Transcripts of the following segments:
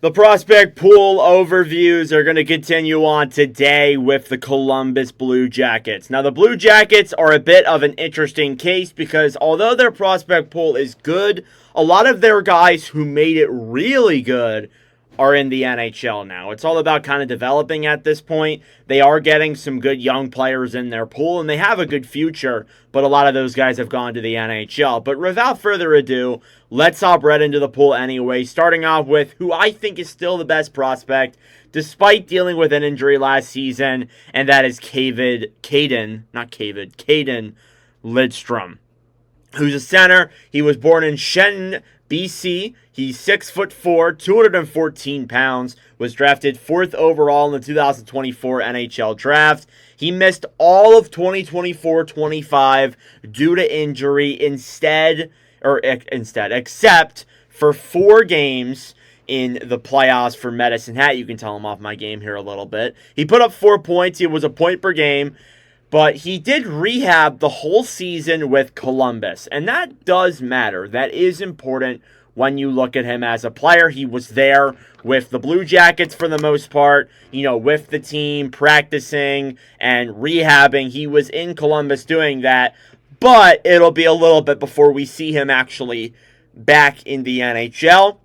The prospect pool overviews are going to continue on today with the Columbus Blue Jackets. Now, the Blue Jackets are a bit of an interesting case because although their prospect pool is good, a lot of their guys who made it really good are in the NHL now. It's all about kind of developing at this point. They are getting some good young players in their pool, and they have a good future, but a lot of those guys have gone to the NHL. But without further ado, let's hop right into the pool anyway, starting off with who I think is still the best prospect, despite dealing with an injury last season, and that is Caden Lidstrom, who's a center. He was born in Shenton, BC. He's 6'4", 214 pounds, was drafted 4th overall in the 2024 NHL draft. He missed all of 2024-25 due to injury except for 4 games in the playoffs for Medicine Hat. You can tell him off my game here a little bit. He put up 4 points. It was a point per game. But he did rehab the whole season with Columbus, and that does matter. That is important when you look at him as a player. He was there with the Blue Jackets for the most part, with the team, practicing and rehabbing. He was in Columbus doing that, but it'll be a little bit before we see him actually back in the NHL.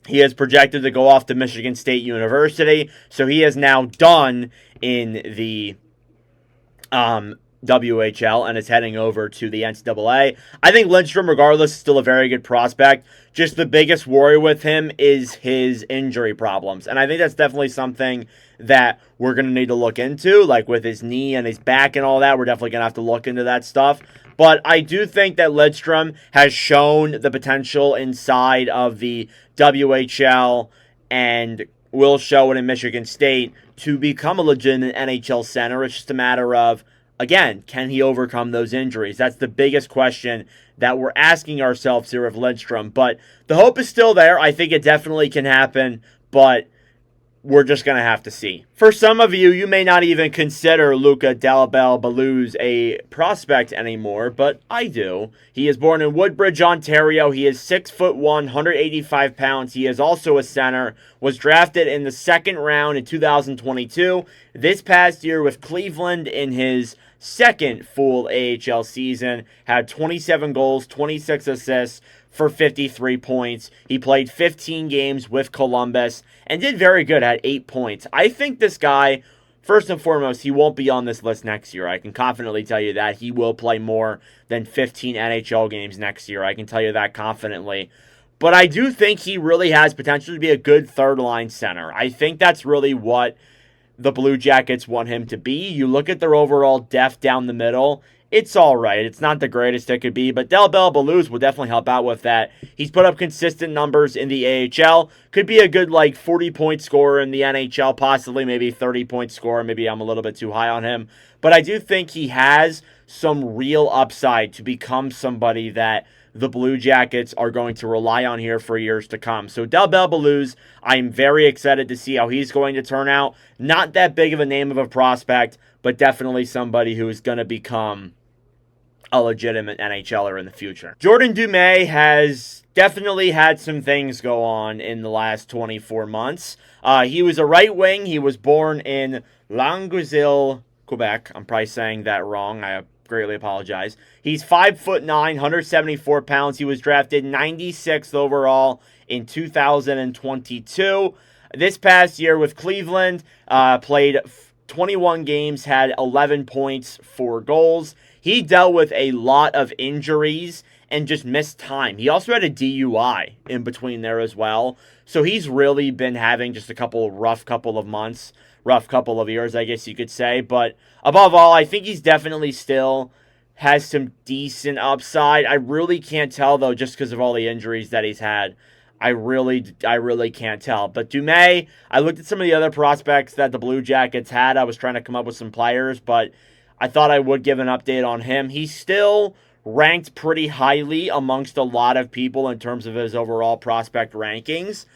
He is projected to go off to Michigan State University, so he is now done in the WHL and is heading over to the NCAA. I think Lidstrom, regardless, is still a very good prospect. Just the biggest worry with him is his injury problems. And I think that's definitely something that we're going to need to look into, like with his knee and his back and all that. We're definitely going to have to look into that stuff. But I do think that Lidstrom has shown the potential inside of the WHL and will show it in Michigan State to become a legitimate NHL center. It's just a matter of, again, can he overcome those injuries? That's the biggest question that we're asking ourselves here of Lidstrom. But the hope is still there. I think it definitely can happen, but we're just going to have to see. For some of you, you may not even consider Luca Delbel-Baluz a prospect anymore, but I do. He is born in Woodbridge, Ontario. He is 6'1", 185 pounds. He is also a center. Was drafted in the 2nd round in 2022. This past year with Cleveland in his second full AHL season, had 27 goals, 26 assists for 53 points. He played 15 games with Columbus and did very good at 8 points. I think this guy, first and foremost, he won't be on this list next year. I can confidently tell you that. He will play more than 15 NHL games next year. I can tell you that confidently. But I do think he really has potential to be a good third-line center. I think that's really what the Blue Jackets want him to be. You look at their overall depth down the middle, it's all right. It's not the greatest it could be, but Delbel-Baluz will definitely help out with that. He's put up consistent numbers in the AHL. Could be a good 40-point scorer in the NHL, possibly maybe 30-point scorer. Maybe I'm a little bit too high on him. But I do think he has some real upside to become somebody that the Blue Jackets are going to rely on here for years to come. So Delbel-Baluz, I'm very excited to see how he's going to turn out. Not that big of a name of a prospect, but definitely somebody who is going to become a legitimate NHLer in the future. Jordan Dumais has definitely had some things go on in the last 24 months. He was a right wing. He was born in Longueuil, Quebec. I'm probably saying that wrong. I greatly apologize. He's 5'9", 174 pounds. He was drafted 96th overall in 2022. This past year with Cleveland, played 21 games, had 11 points, 4 goals. He dealt with a lot of injuries and just missed time. He also had a DUI in between there as well. So he's really been having just a rough couple of months, rough couple of years, I guess you could say. But above all, I think he's definitely still has some decent upside. I really can't tell, though, just because of all the injuries that he's had. I really can't tell. But Dumais, I looked at some of the other prospects that the Blue Jackets had. I was trying to come up with some players, but I thought I would give an update on him. He's still ranked pretty highly amongst a lot of people in terms of his overall prospect rankings,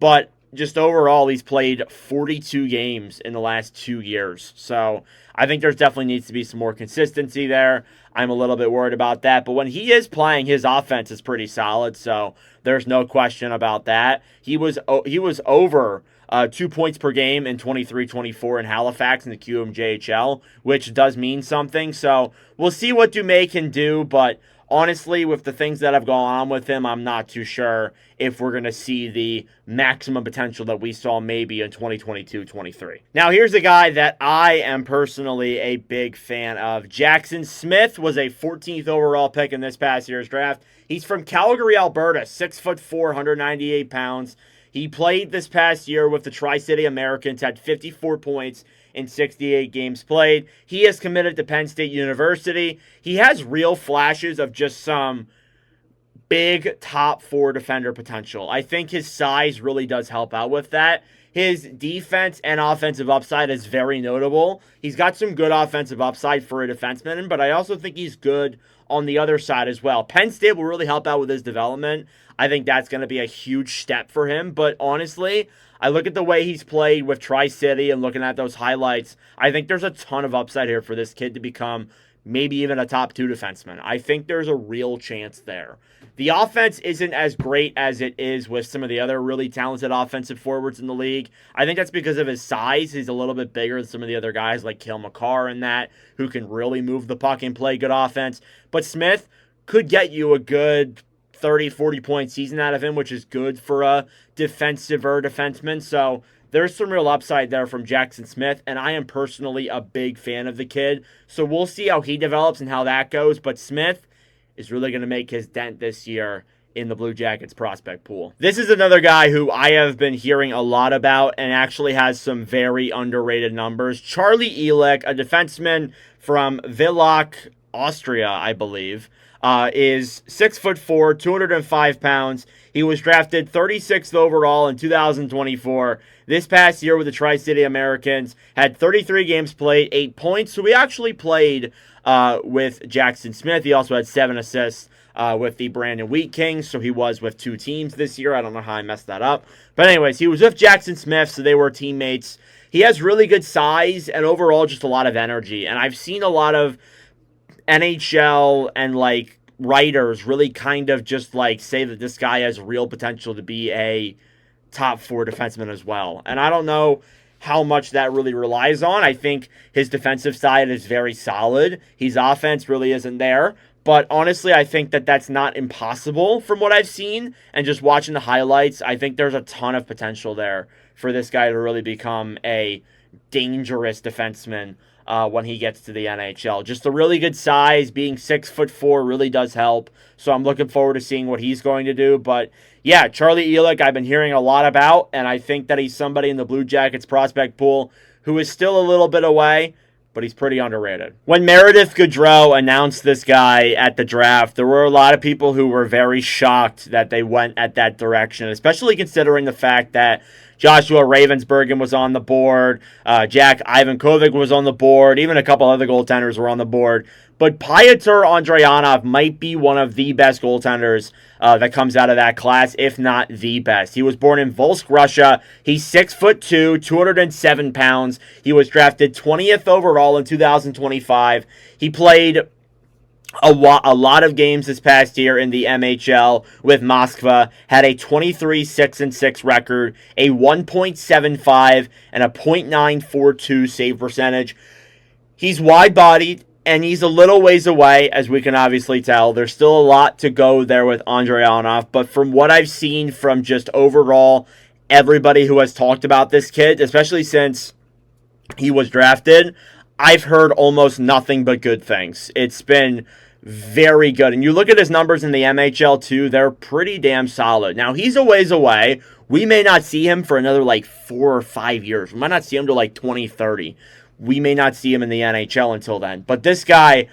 but just overall, he's played 42 games in the last 2 years. So I think there's definitely needs to be some more consistency there. I'm a little bit worried about that. But when he is playing, his offense is pretty solid. So there's no question about that. He was over 2 points per game in 23-24 in Halifax in the QMJHL, which does mean something. So we'll see what Dumais can do, but honestly, with the things that have gone on with him, I'm not too sure if we're going to see the maximum potential that we saw maybe in 2022-23. Now, here's a guy that I am personally a big fan of. Jackson Smith was a 14th overall pick in this past year's draft. He's from Calgary, Alberta, 6'4", 198 pounds. He played this past year with the Tri-City Americans, had 54 points in 68 games played. He is committed to Penn State University. He has real flashes of just some big top four defender potential. I think his size really does help out with that. His defense and offensive upside is very notable. He's got some good offensive upside for a defenseman, but I also think he's good on the other side as well. Penn State will really help out with his development. I think that's going to be a huge step for him. But honestly, I look at the way he's played with Tri-City and looking at those highlights, I think there's a ton of upside here for this kid to become maybe even a top 2 defenseman. I think there's a real chance there. The offense isn't as great as it is with some of the other really talented offensive forwards in the league. I think that's because of his size. He's a little bit bigger than some of the other guys like Cale Makar and that, who can really move the puck and play good offense. But Smith could get you a good 30, 40-point season out of him, which is good for a defensive or defenseman. So there's some real upside there from Jackson Smith, and I am personally a big fan of the kid. So we'll see how he develops and how that goes. But Smith is really going to make his dent this year in the Blue Jackets prospect pool. This is another guy who I have been hearing a lot about and actually has some very underrated numbers. Charlie Elick, a defenseman from Villach, Austria, I believe, is 6'4", 205 pounds. He was drafted 36th overall in 2024. This past year with the Tri-City Americans, had 33 games played, 8 points. So we actually played with Jackson Smith. He also had 7 assists with the Brandon Wheat Kings. So he was with 2 teams this year. I don't know how I messed that up. But anyways, he was with Jackson Smith, so they were teammates. He has really good size and overall just a lot of energy. And I've seen a lot of NHL and like writers really kind of just like say that this guy has real potential to be a top 4 defenseman as well. And I don't know how much that really relies on. I think his defensive side is very solid. His offense really isn't there. But honestly, I think that that's not impossible from what I've seen. And just watching the highlights, I think there's a ton of potential there for this guy to really become a dangerous defenseman when he gets to the NHL. Just a really good size, being 6'4" really does help. So I'm looking forward to seeing what he's going to do. But yeah, Charlie Elick, I've been hearing a lot about, and I think that he's somebody in the Blue Jackets prospect pool who is still a little bit away, but he's pretty underrated. When Meredith Gaudreau announced this guy at the draft, there were a lot of people who were very shocked that they went at that direction, especially considering the fact that Joshua Ravensbergen was on the board, Jack Ivankovic was on the board, even a couple other goaltenders were on the board. But Pyotr Andrianov might be one of the best goaltenders that comes out of that class, if not the best. He was born in Volsk, Russia. He's 6'2", 207 pounds. He was drafted 20th overall in 2025. He played a lot of games this past year in the MHL with Moskva, had a 23-6-6 record, a 1.75 and a .942 save percentage. He's wide-bodied, and he's a little ways away, as we can obviously tell. There's still a lot to go there with Andrianov, but from what I've seen from just overall everybody who has talked about this kid, especially since he was drafted, I've heard almost nothing but good things. It's been very good. And you look at his numbers in the MHL too, they're pretty damn solid. Now, he's a ways away. We may not see him for another like 4 or 5 years. We might not see him till like 2030. We may not see him in the NHL until then. But this guy,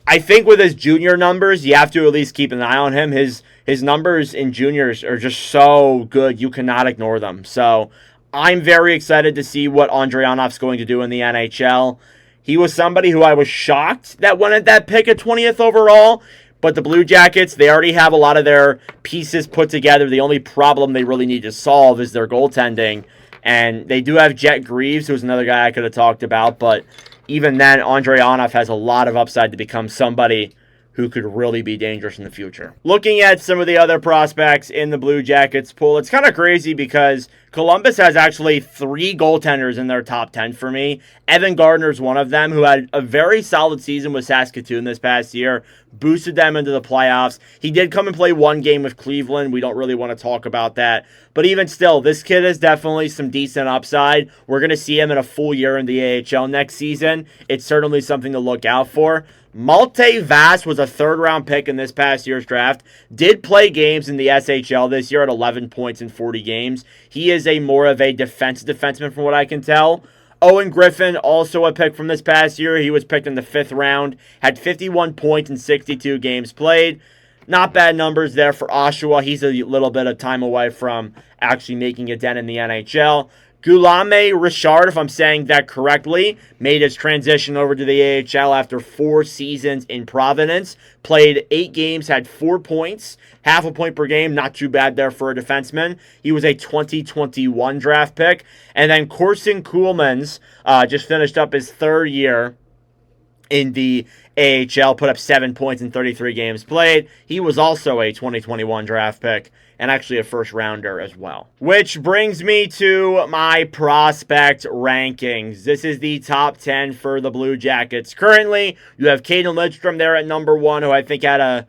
I think with his junior numbers, you have to at least keep an eye on him. His numbers in juniors are just so good, you cannot ignore them. So I'm very excited to see what Andrianov's going to do in the NHL. He was somebody who I was shocked that went at that pick at 20th overall, But the Blue Jackets, they already have a lot of their pieces put together. The only problem they really need to solve is their goaltending. And they do have Jet Greaves, who's another guy I could have talked about. But even then, Andreanov has a lot of upside to become somebody who could really be dangerous in the future. Looking at some of the other prospects in the Blue Jackets pool, it's kind of crazy because Columbus has actually 3 goaltenders in their top 10 for me. Evan Gardner's one of them, who had a very solid season with Saskatoon this past year, boosted them into the playoffs. He did come and play 1 game with Cleveland. We don't really want to talk about that. But even still, this kid has definitely some decent upside. We're going to see him in a full year in the AHL next season. It's certainly something to look out for. Malte Vass was a 3rd-round pick in this past year's draft. Did play games in the SHL this year at 11 points in 40 games. He is more of a defenseman from what I can tell. Owen Griffin, also a pick from this past year. He was picked in the 5th round. Had 51 points in 62 games played. Not bad numbers there for Oshawa. He's a little bit of time away from actually making a dent in the NHL. Guillaume Richard, if I'm saying that correctly, made his transition over to the AHL after 4 seasons in Providence. Played 8 games, had 4 points, half a point per game. Not too bad there for a defenseman. He was a 2021 draft pick. And then Corson Kuhlmans just finished up his 3rd year in the AHL, put up 7 points in 33 games played. He was also a 2021 draft pick and actually a 1st rounder as well. Which brings me to my prospect rankings. This is the top 10 for the Blue Jackets. Currently, you have Caden Lidstrom there at number 1, who I think had a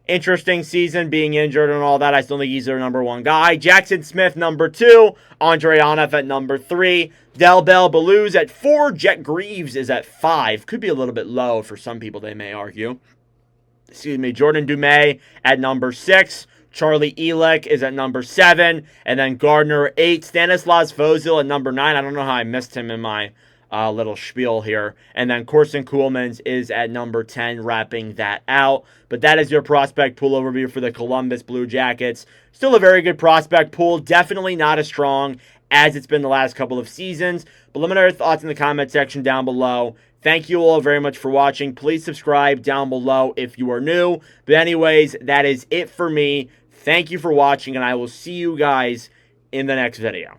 interesting season, being injured and all that. I still think he's their number 1 guy. Jackson Smith, number 2. Andreanov at number 3. Del Bell Baluz at 4. Jet Greaves is at 5. Could be a little bit low for some people, they may argue. Excuse me. Jordan Dumais at number 6. Charlie Elick is at number 7. And then Gardner 8. Stanislav Vozil at number 9. I don't know how I missed him in my little spiel here. And then Corson Kuhlmans is at number 10, wrapping that out. But that is your prospect pool overview for the Columbus Blue Jackets. Still a very good prospect pool. Definitely not as strong as it's been the last couple of seasons. But let me know your thoughts in the comment section down below. Thank you all very much for watching. Please subscribe down below if you are new. But anyways, that is it for me. Thank you for watching, and I will see you guys in the next video.